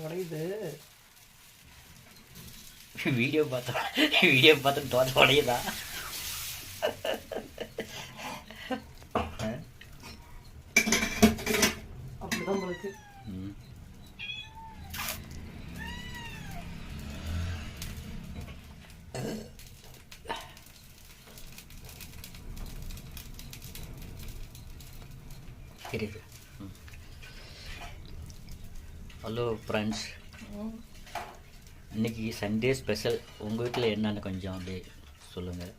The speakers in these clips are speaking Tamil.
உடையுது. வீடியோ பார்த்து தோசை உடையுதா? அப்படிதான் உங்களுக்கு தெரியுது. ஹலோ ஃப்ரெண்ட்ஸ், இன்றைக்கி சண்டே ஸ்பெஷல். உங்கள் வீட்டில் என்னென்னு கொஞ்சம் அப்படியே சொல்லுங்கள்.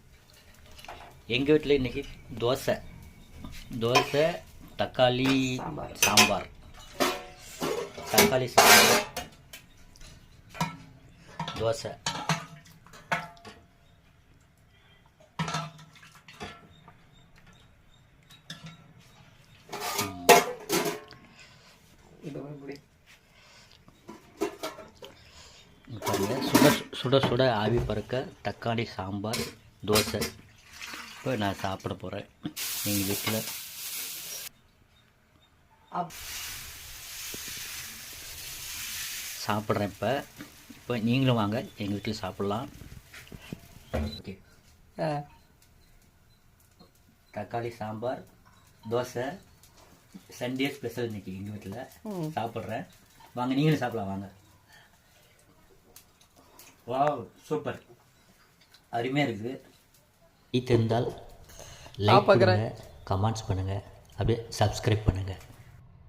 எங்கள் வீட்டில் இன்றைக்கி தோசை தக்காளி சாம்பார். தக்காளி சாம்பார் தோசை. பாருங்கள், சுட ஆவி பறக்க தக்காளி சாம்பார் தோசை. இப்போ நான் சாப்பிட போகிறேன் எங்கள் வீட்டில். சாப்பிட்றேன். இப்போ நீங்களும் வாங்க எங்கள் வீட்டில் சாப்பிட்லாம். ஓகே, தக்காளி சாம்பார் தோசை சண்டே ஸ்பெஷல் இன்னைக்கு எங்கள் வீட்டில் சாப்பிட்றேன். வாங்க, நீங்களும் சாப்பிடலாம் வாங்க. வாவ், சூப்பர், அருமையாக இருக்குது. தெரிந்தால் லைக் பண்ணுங்கள், கமெண்ட்ஸ் பண்ணுங்கள், அப்படியே சப்ஸ்கிரைப் பண்ணுங்கள்.